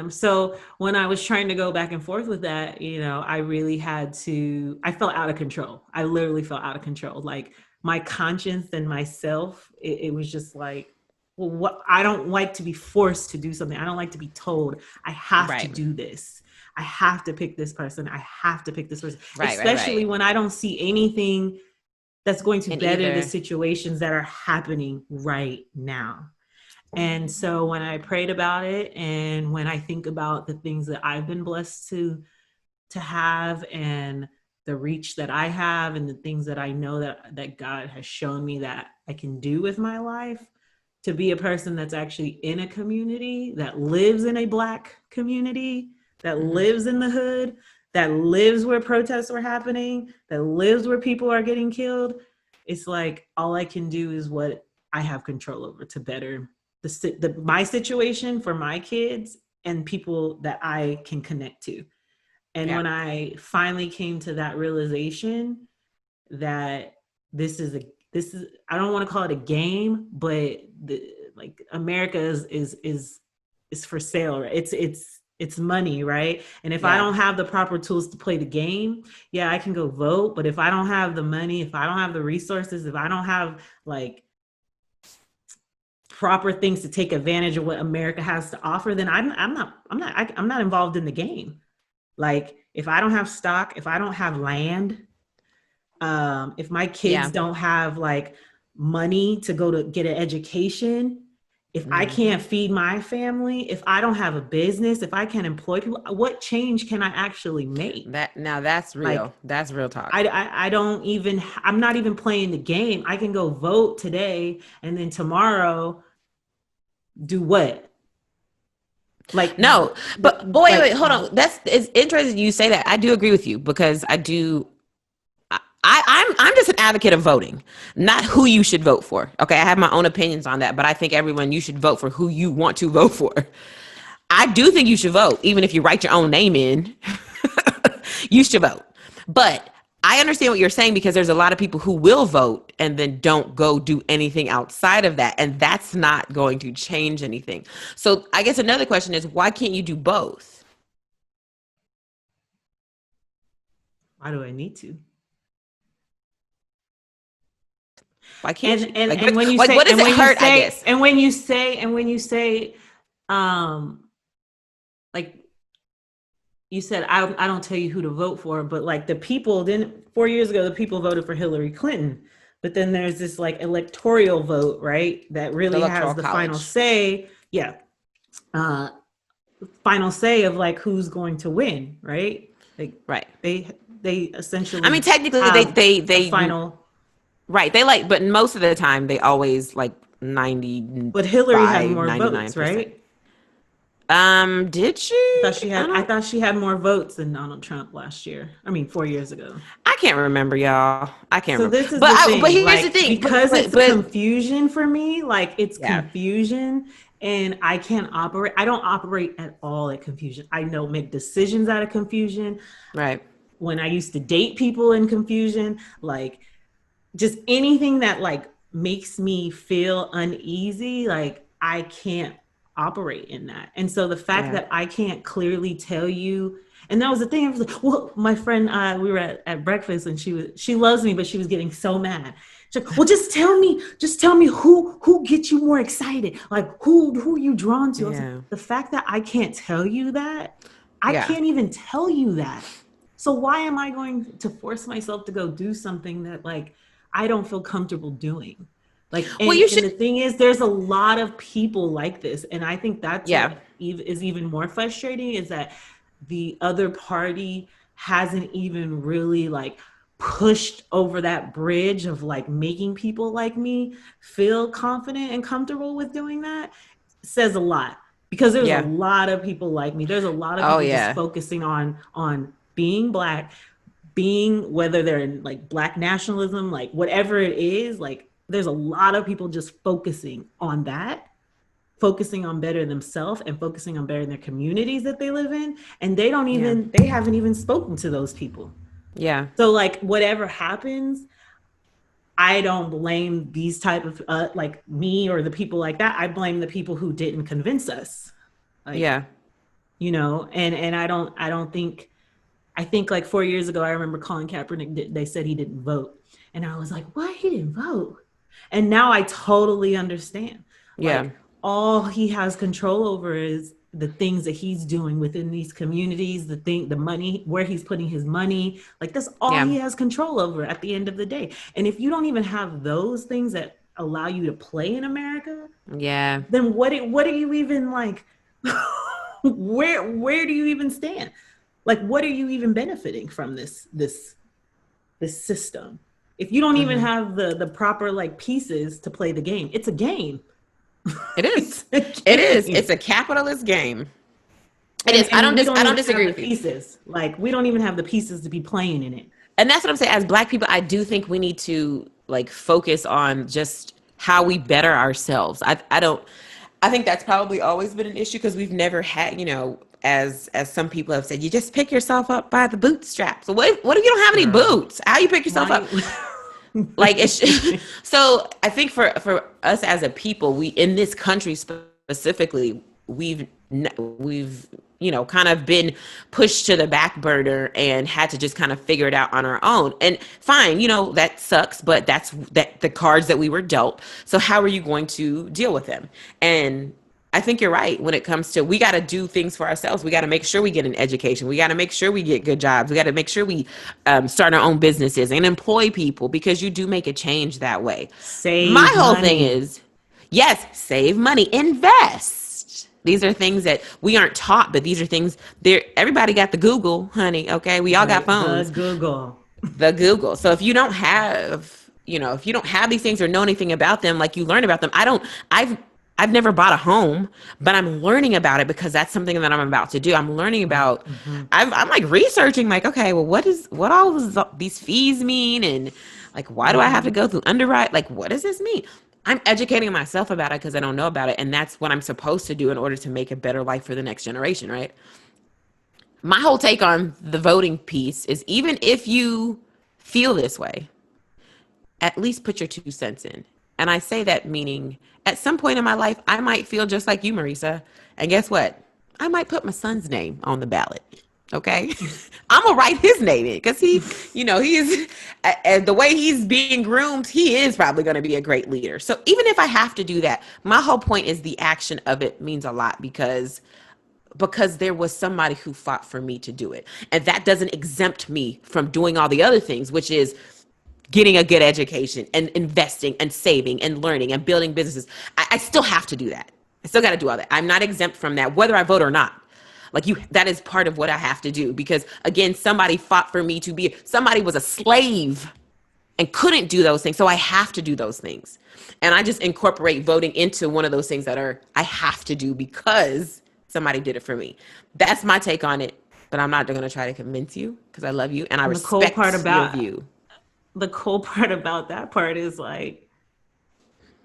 So when I was trying to go back and forth with that, I really I felt out of control. I literally felt out of control. Like my conscience and myself, it was just like, well, what, I don't like to be forced to do something. I don't like to be told I have to do this. I have to pick this person. I have to pick this person, especially when I don't see anything that's going to better the situations that are happening right now. And so when I prayed about it, and when I think about the things that I've been blessed to have, and the reach that I have, and the things that I know that God has shown me that I can do with my life, to be a person that's actually in a community, that lives in a Black community, that lives in the hood, that lives where protests were happening, that lives where people are getting killed, it's like all I can do is what I have control over to better my situation for my kids and people that I can connect to. And when I finally came to that realization that this is I don't want to call it a game, but like America is for sale, right? It's money, right? And if I don't have the proper tools to play the game, I can go vote. But if I don't have the money, if I don't have the resources, if I don't have like proper things to take advantage of what America has to offer, then I'm not involved in the game. Like if I don't have stock, if I don't have land, if my kids don't have like money to go to get an education, if I can't feed my family, if I don't have a business, if I can't employ people, what change can I actually make? That's real. Like, that's real talk. I'm not even playing the game. I can go vote today, and then tomorrow do what? Like no, but boy, like, wait, hold on. It's interesting you say that. I do agree with you because I do. I'm just an advocate of voting, not who you should vote for. Okay, I have my own opinions on that, but I think you should vote for who you want to vote for. I do think you should vote, even if you write your own name in. You should vote, but I understand what you're saying because there's a lot of people who will vote and then don't go do anything outside of that, and that's not going to change anything. So I guess another question is, why can't you do both? Why do I need to? Why can't you? And when you say, what does it hurt? I guess. And when you say, like you said, I don't tell you who to vote for, but like the people didn't 4 years ago, the people voted for Hillary Clinton, but then there's this like electoral vote, right? That really has the final say. Yeah. Final say of like who's going to win, right? Like, right. They essentially. I mean, technically, they final. Right. They like, but most of the time they always like 90. But Hillary had more 99%. Votes, right? Did she? I thought she had more votes than Donald Trump last year. I mean, 4 years ago. I can't remember, y'all. I can't remember. This is the thing. But here's the thing. Because it's confusion for me. Like it's confusion, and I can't operate. I don't operate at all at confusion. I don't make decisions out of confusion. Right. When I used to date people in confusion, like just anything that like makes me feel uneasy, like I can't operate in that. And so the fact that I can't clearly tell you, and that was the thing. I was like, well, my friend, we were at breakfast, and she loves me, but she was getting so mad. She's like, well, just tell me who gets you more excited, like who are you drawn to? Like, the fact that I can't tell you that, I can't even tell you that. So why am I going to force myself to go do something that like I don't feel comfortable doing? Like, and, well, and the thing is, there's a lot of people like this. And I think that's what is even more frustrating, is that the other party hasn't even really like pushed over that bridge of like making people like me feel confident and comfortable with doing that says a lot, because there's a lot of people like me. There's a lot of people just focusing on being Black, being, whether they're in like Black nationalism, like whatever it is, like there's a lot of people just focusing on that, focusing on better themselves and focusing on better their communities that they live in. And they don't even, they haven't even spoken to those people. Yeah. So like whatever happens, I don't blame these type of like me or the people like that. I blame the people who didn't convince us. Like, you know, and I don't think, I think like 4 years ago, I remember Colin Kaepernick, they said he didn't vote. And I was like, what? He didn't vote? And now I totally understand. Like, all he has control over is the things that he's doing within these communities, the money, where he's putting his money. Like that's all he has control over at the end of the day. And if you don't even have those things that allow you to play in America, then what are you even like, where do you even stand? Like, what are you even benefiting from this system? If you don't even have the proper like pieces to play the game, it's a game. It is. It is. It's a capitalist game. It is. I don't disagree with you. Pieces. Like we don't even have the pieces to be playing in it. And that's what I'm saying. As Black people, I do think we need to like focus on just how we better ourselves. I think that's probably always been an issue because we've never had, you know, as some people have said, you just pick yourself up by the bootstraps. So what if you don't have any boots? How you pick yourself up? Like it's so I think for us as a people, we in this country specifically, we've you know kind of been pushed to the back burner and had to just kind of figure it out on our own. And fine, you know, that sucks, but that's the cards that we were dealt. So how are you going to deal with them? And I think you're right when it comes to, we got to do things for ourselves. We got to make sure we get an education. We got to make sure we get good jobs. We got to make sure we start our own businesses and employ people, because you do make a change that way. My whole thing is, yes, save money, invest. These are things that we aren't taught, but these are things everybody got the Google, honey. Okay. We all got phones. The Google. So if you don't have, you know, if you don't have these things or know anything about them, like you learn about them. I've never bought a home, but I'm learning about it because that's something that I'm about to do. I'm learning about, I'm like researching like, okay, well, what all these fees mean? And like, why do I have to go through underwrite? Like, what does this mean? I'm educating myself about it because I don't know about it. And that's what I'm supposed to do in order to make a better life for the next generation, right? My whole take on the voting piece is, even if you feel this way, at least put your 2 cents in. And I say that meaning at some point in my life, I might feel just like you, Marisa. And guess what? I might put my son's name on the ballot. Okay. I'm going to write his name in because he, you know, he is, the way he's being groomed, he is probably going to be a great leader. So even if I have to do that, my whole point is the action of it means a lot because there was somebody who fought for me to do it. And that doesn't exempt me from doing all the other things, which is getting a good education and investing and saving and learning and building businesses. I still have to do that. I still got to do all that. I'm not exempt from that, whether I vote or not. Like that is part of what I have to do because, again, somebody fought for me somebody was a slave and couldn't do those things. So I have to do those things. And I just incorporate voting into one of those things that I have to do because somebody did it for me. That's my take on it. But I'm not going to try to convince you because I love you and I respect your view. The cool part about that part is like,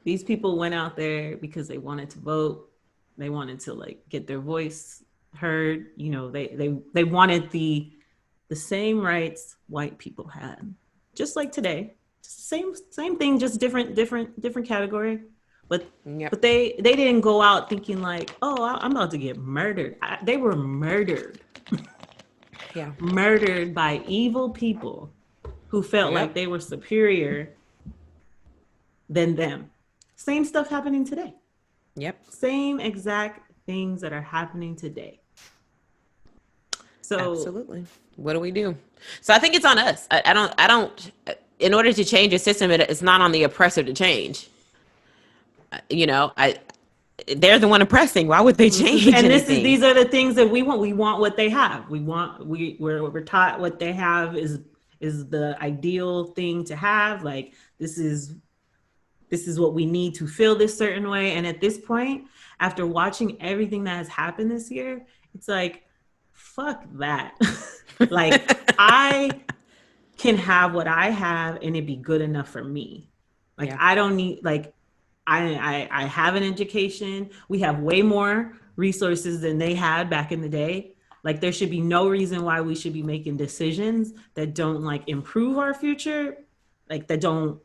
these people went out there because they wanted to vote. They wanted to like get their voice heard. You know, they wanted the same rights white people had, just like today. Same thing, just different category. But they didn't go out thinking like, oh, I'm about to get murdered. They were murdered. Murdered by evil people who felt like they were superior than them. Same stuff happening today. Same exact things that are happening today. So absolutely. What do we do? So I think it's on us. I don't, in order to change a system, it's not on the oppressor to change. You know, they're the one oppressing. Why would they change? And these are the things that we want. We want what they have. We're taught what they have is is the ideal thing to have. Like, this is what we need to feel this certain way. And at this point, after watching everything that has happened this year, it's like, fuck that. Like, I can have what I have and it be good enough for me. Like, I don't need, like, I have an education. We have way more resources than they had back in the day. Like, there should be no reason why we should be making decisions that don't like improve our future, like that don't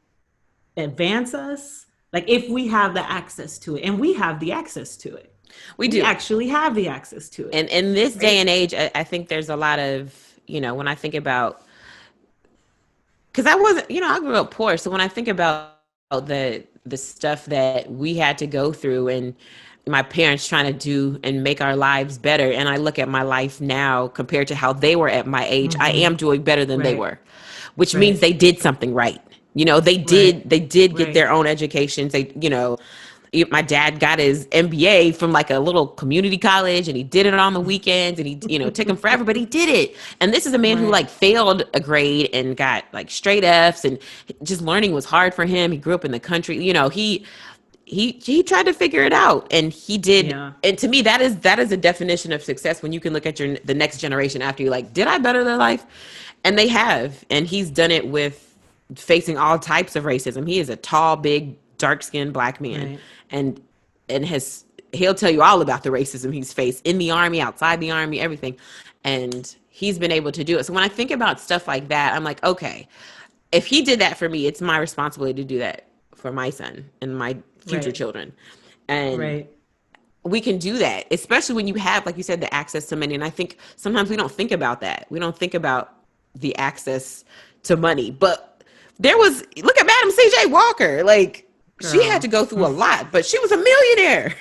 advance us. Like, if we have the access to it, and we have the access to it, we actually have the access to it. And in this day and age, I think there's a lot of, when I think about, because I wasn't, I grew up poor. So when I think about the stuff that we had to go through and my parents trying to do and make our lives better, and I look at my life now compared to how they were at my age, I am doing better than they were, which means they did something right. They did get their own educations. My dad got his MBA from like a little community college, and he did it on the weekends, and he, took him forever, but he did it. And this is a man who like failed a grade and got like straight F's, and just learning was hard for him. He grew up in the country. He tried to figure it out, and he did. Yeah. And to me, that is a definition of success, when you can look at the next generation after you, like, did I better their life? And they have, and he's done it with facing all types of racism. He is a tall, big, dark-skinned Black man, and he'll tell you all about the racism he's faced in the Army, outside the Army, everything. And he's been able to do it. So when I think about stuff like that, I'm like, okay, if he did that for me, it's my responsibility to do that for my son and my future children. And we can do that, especially when you have, like you said, the access to money. And I think sometimes we don't think about that. We don't think about the access to money. But look at Madam C.J. Walker. Like, girl, she had to go through a lot, but she was a millionaire.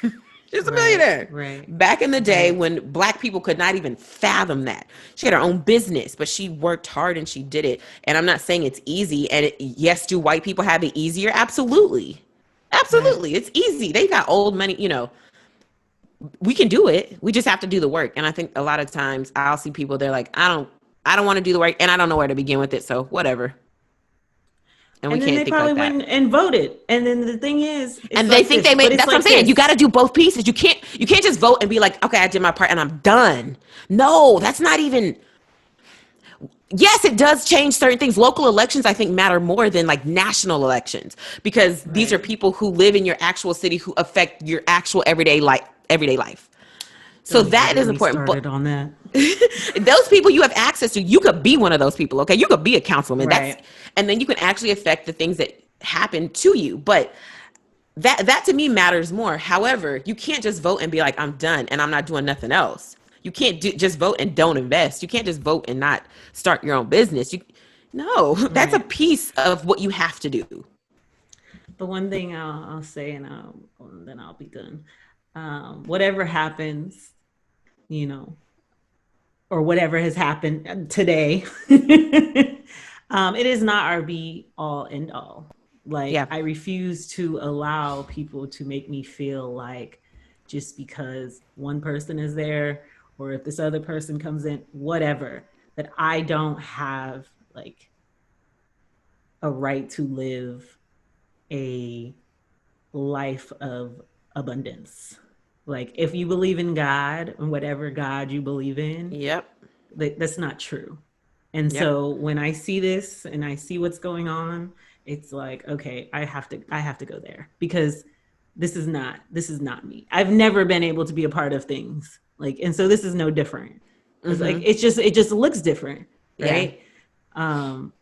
She was a millionaire. Right. Back in the day when Black people could not even fathom that. She had her own business, but she worked hard and she did it. And I'm not saying it's easy. And yes, do white people have it easier? Absolutely. Absolutely. Right. It's easy. They got old money, we can do it. We just have to do the work. And I think a lot of times I'll see people, they're like, I don't want to do the work, and I don't know where to begin with it. So whatever. And we can't think like that. And then they probably went and voted. And then the thing is, and they think they made, that's what I'm saying. You got to do both pieces. You can't just vote and be like, okay, I did my part and I'm done. No, that's not even. Yes, it does change certain things. Local elections, I think, matter more than like national elections, because these are people who live in your actual city who affect your actual everyday life. So that is important. But on that. Those people you have access to, you could be one of those people. Okay, you could be a councilman. And then you can actually affect the things that happen to you. But that to me matters more. However, you can't just vote and be like, I'm done and I'm not doing nothing else. You can't just vote and don't invest. You can't just vote and not start your own business. That's a piece of what you have to do. The one thing I'll say, and then I'll be done. Whatever happens, or whatever has happened today, it is not our be all end all. Like, I refuse to allow people to make me feel like just because one person is there, or if this other person comes in, whatever, that I don't have like a right to live a life of abundance. Like, if you believe in God and whatever God you believe in, that's not true. And so when I see this and I see what's going on, it's like, okay, I have to go there, because this is not me. I've never been able to be a part of things like, and so this is no different. It's like, it just looks different. Right. And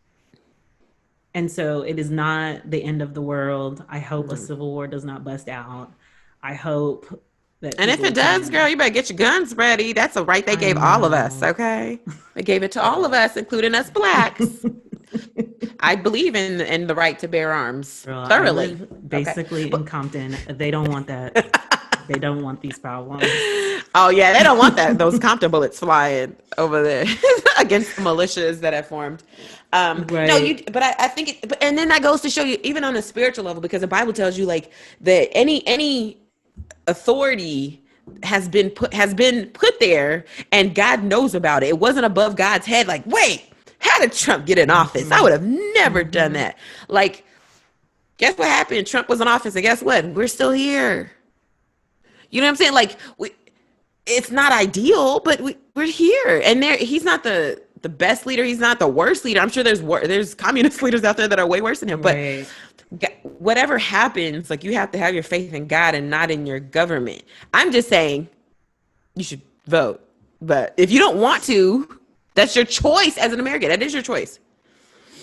so it is not the end of the world. I hope a civil war does not bust out. I hope that. And if it does, girl, you better get your guns ready. That's a right they gave all of us. Okay. They gave it to all of us, including us Blacks. I believe in the right to bear arms. Girl, thoroughly. I live basically in Compton. They don't want that. They don't want these problems. Oh yeah, they don't want those Compton bullets flying over there against the militias that have formed. No, but I think and then that goes to show you, even on a spiritual level, because the Bible tells you like that any authority has been put there, and God knows about it. It wasn't above God's head. Like, wait, How did Trump get in office? I would have never done that. Like, guess what happened? Trump was in office, and guess what? We're still here. You know what I'm saying? Like, it's not ideal, but we're here. And he's not the best leader. He's not the worst leader. I'm sure there's communist leaders out there that are way worse than him. Right. But whatever happens, like, you have to have your faith in God and not in your government. I'm just saying you should vote. But if you don't want to, that's your choice as an American. That is your choice.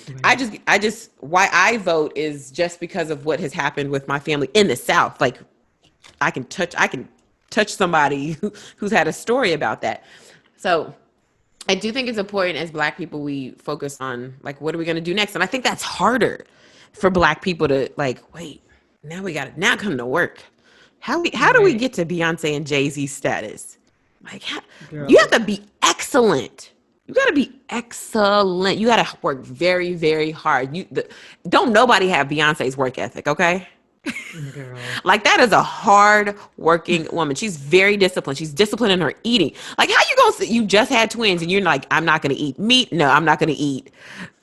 Right. I just why I vote is just because of what has happened with my family in the South. Like, I can touch somebody who's had a story about that. So I do think it's important as Black people, we focus on, like, what are we going to do next? And I think that's harder for Black people to, like, wait, now come to work. How do we get to Beyonce and Jay-Z status? Like, you have to be excellent. You got to be excellent. You got to work very, very hard. Don't nobody have Beyonce's work ethic, okay? Girl. Like, that is a hard working woman. She's very disciplined. She's disciplined in her eating. Like, how you gonna you just had twins and you're like, I'm not gonna eat meat. No, I'm not gonna eat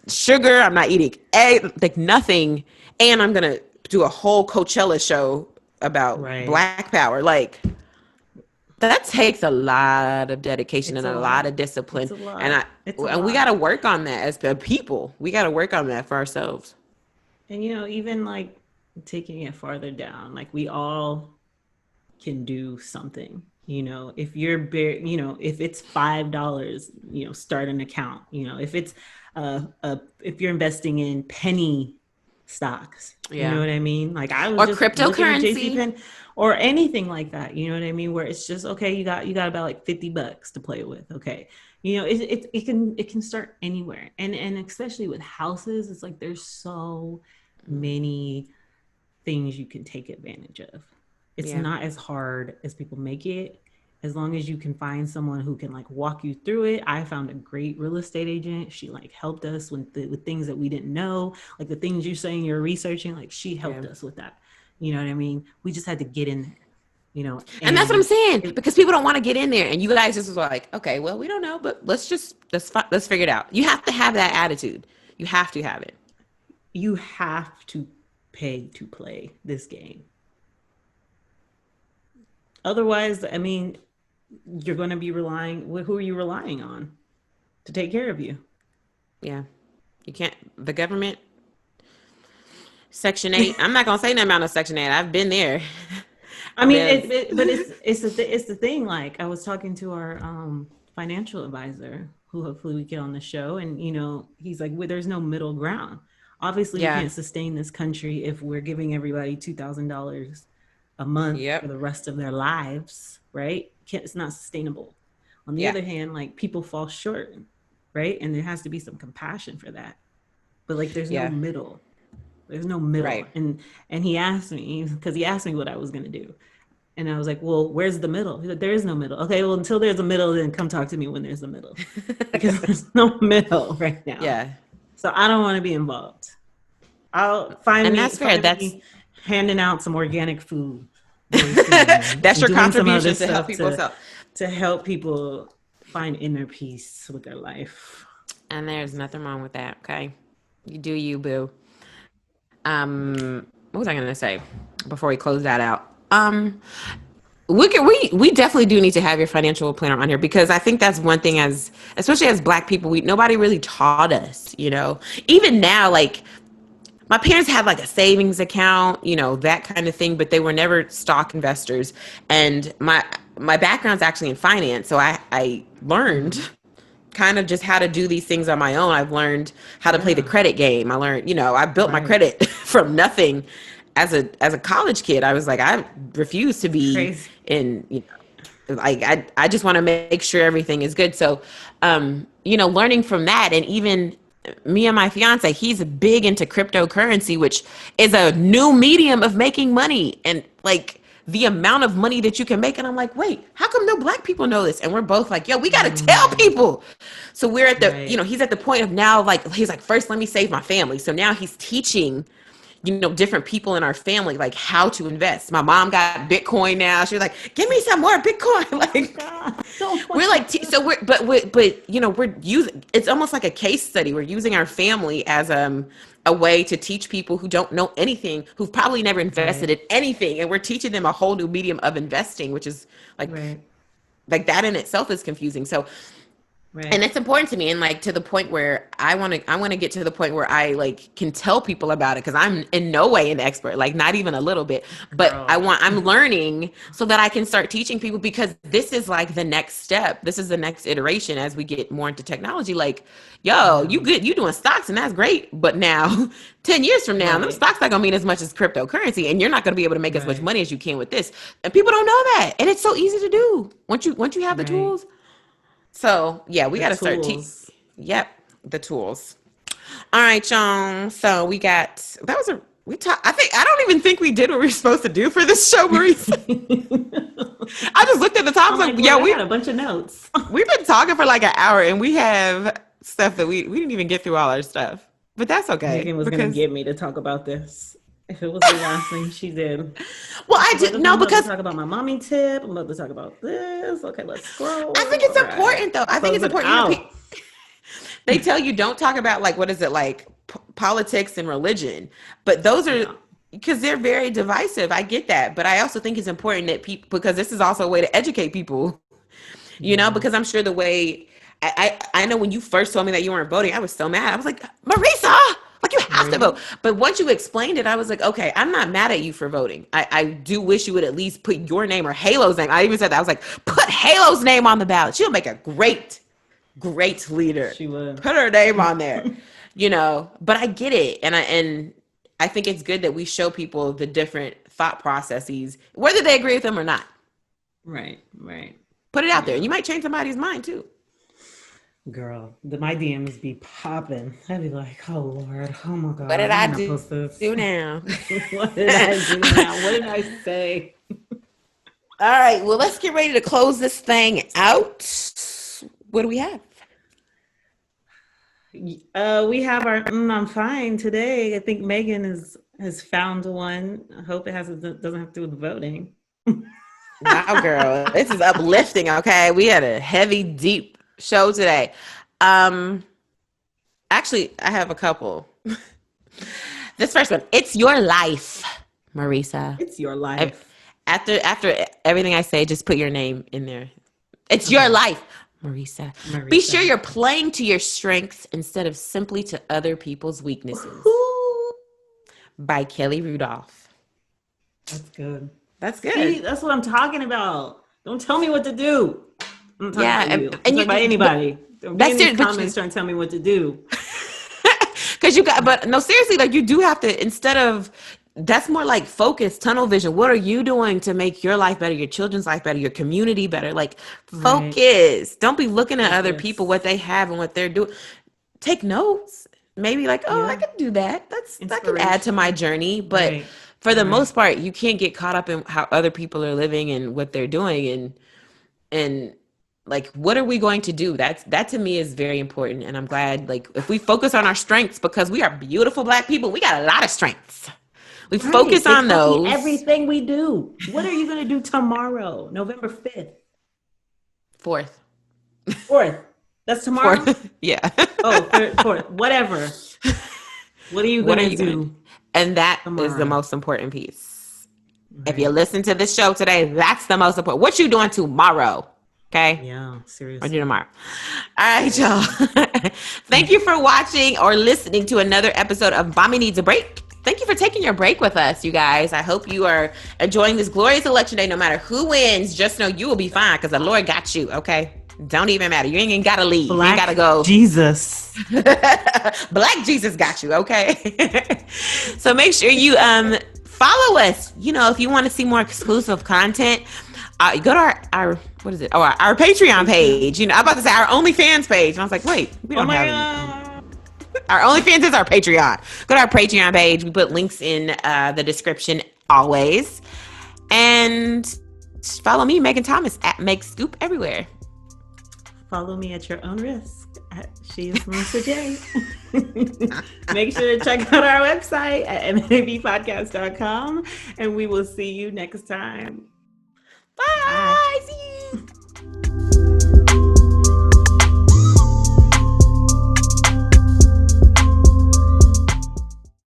sugar. I'm not eating egg, like nothing. And I'm gonna do a whole Coachella show about Black power. Like, that takes a lot of dedication and a lot of discipline. And we got to work on that as the people. We got to work on that for ourselves. And, even like taking it farther down, like, we all can do something. If you're if it's $5, start an account. If it's if you're investing in penny stocks, you know what I mean? Like, I was just cryptocurrency or anything like that. You know what I mean? Where it's just, okay, you got about like $50 to play with. Okay. It can start anywhere. And especially with houses, it's like, there's so many things you can take advantage of. It's not as hard as people make it. As long as you can find someone who can, like, walk you through it. I found a great real estate agent. She, like, helped us with things that we didn't know, like the things you're saying you're researching. Like, she helped us with that. You know what I mean? We just had to get in there. And that's what I'm saying, because people don't want to get in there. And you guys just was like, okay, well, we don't know, but let's figure it out. You have to have that attitude. You have to have it. You have to pay to play this game. Otherwise, I mean, you're going to be who are you relying on to take care of you? Yeah. You can't, the government, Section 8. I'm not going to say nothing about no Section 8. I've been there. I mean, but it's the thing. Like, I was talking to our financial advisor, who hopefully we get on the show, and he's like, well, there's no middle ground. Obviously, you can't sustain this country if we're giving everybody $2,000 a month for the rest of their lives, right? It's not sustainable. On the other hand, like, people fall short, right? And there has to be some compassion for that. But, like, there's no middle. There's no middle. Right. And he asked me, because he asked me what I was going to do. And I was like, well, where's the middle? He's like, there is no middle. Okay, well, until there's a middle, then come talk to me when there's a middle. Because there's no middle right now. Yeah. So I don't want to be involved. I'll find me handing out some organic food. That's your contribution to help people to help people find inner peace with their life. And there's nothing wrong with that. Okay, you do you, boo. What was I gonna say before we close that out? We definitely do need to have your financial planner on here, because I think that's one thing, especially as Black people, nobody really taught us. Even now, like, my parents had, like, a savings account, that kind of thing, but they were never stock investors. And my background's actually in finance, so I learned kind of just how to do these things on my own. I've learned how to play the credit game. I learned, I built my credit from nothing. As a college kid, I was like, I refuse to be in, like, I just want to make sure everything is good. So, learning from that, and even me and my fiance, he's big into cryptocurrency, which is a new medium of making money, and, like, the amount of money that you can make. And I'm like, wait, how come no Black people know this? And we're both like, yo, we got to tell people. So we're at the, he's at the point of now, like, he's like, first, let me save my family. So now he's teaching, different people in our family, like how to invest. My mom got Bitcoin now. She's like, give me some more Bitcoin. Like, we're like, we're using, it's almost like a case study. We're using our family as a way to teach people who don't know anything, who've probably never invested in anything. And we're teaching them a whole new medium of investing, which is like that in itself is confusing. So, and it's important to me, and like to the point where I want to get to the point where I like can tell people about it, because I'm in no way an expert, like not even a little bit, but I'm learning so that I can start teaching people, because this is like the next step. This is the next iteration as we get more into technology. Like, yo, you doing stocks, and that's great, but now 10 years from now, them stocks not gonna mean as much as cryptocurrency, and you're not gonna be able to make as much money as you can with this. And people don't know that, and it's so easy to do once you have the tools. So yeah, we got to start teaching. Yep, the tools. All right, y'all. So we got I don't even think we did what we were supposed to do for this show, Marisa. I just looked at the time. We got a bunch of notes. We've been talking for like an hour, and we have stuff that we didn't even get through all our stuff. But that's okay. Megan was going to get me to talk about this. If it was the last thing she did. Well, I did no, because talk about my mommy tip. I'm about to talk about this. Okay, let's scroll. I think it's important, though. I think it's important. They tell you don't talk about like, what is it, like politics and religion, but those are because they're very divisive. I get that, but I also think it's important that people, because this is also a way to educate people. Because I'm sure the way I know when you first told me that you weren't voting, I was so mad. I was like, Marisa, like, you have to vote. But once you explained it, I was like, okay, I'm not mad at you for voting. I do wish you would at least put your name or Halo's name. I even said that. I was like, put Halo's name on the ballot. She'll make a great leader. She would. Put her name on there. But I get it. And I think it's good that we show people the different thought processes, whether they agree with them or not. Right. Put it out there. You might change somebody's mind too. Girl, my DMs be popping. I'd be like, oh Lord, oh my God. What did I do now? What did I do now? What did I say? All right, well, let's get ready to close this thing out. What do we have? We have our I'm fine today. I think Megan has found one. I hope it doesn't have to do with voting. Wow, girl, this is uplifting. Okay, we had a heavy, deep show today. Actually, I have a couple. This first one, it's your life, Marisa. It's your life. After everything I say, just put your name in there. It's your life, Marisa. Be sure you're playing to your strengths instead of simply to other people's weaknesses. By Kelly Rudolph. That's good. That's good. See, that's what I'm talking about. Don't tell me what to do. I'm talking about you. And you about anybody. That's in the comments trying to tell me what to do. Because but no, seriously, like you do have to, instead of, that's more like focus, tunnel vision. What are you doing to make your life better, your children's life better, your community better? Like focus. Right. Don't be looking at other people, what they have and what they're doing. Take notes. Maybe like, I could do that. That could add to my journe. But for the most part, you can't get caught up in how other people are living and what they're doing. And like, what are we going to do? That to me is very important. And I'm glad, like, if we focus on our strengths, because we are beautiful Black people, we got a lot of strengths. We focus on those. Everything we do. What are you going to do tomorrow, November 5th? 4th. That's tomorrow? 4th. Yeah. Oh, 4th. Whatever. What are you going to do? And that is the most important piece. Right. If you listen to this show today, that's the most important. What you doing tomorrow? Okay. Yeah, seriously. Or do tomorrow. All right, y'all. Thank you for watching or listening to another episode of Mommy Needs a Break. Thank you for taking your break with us, you guys. I hope you are enjoying this glorious election day. No matter who wins, just know you will be fine because the Lord got you, okay? Don't even matter. You ain't even got to leave. You ain't got to go. Jesus. Black Jesus got you, okay? So make sure you follow us. If you want to see more exclusive content, go to our what is it? Oh, our Patreon page. I'm about to say our OnlyFans page. And I was like, wait, we don't have our OnlyFans is our Patreon. Go to our Patreon page. We put links in the description always. And follow me, Megan Thomas, at Meg Scoop everywhere. Follow me at your own risk She's Marisa J. Make sure to check out our website at mabpodcast.com, and we will see you next time. Bye. See you.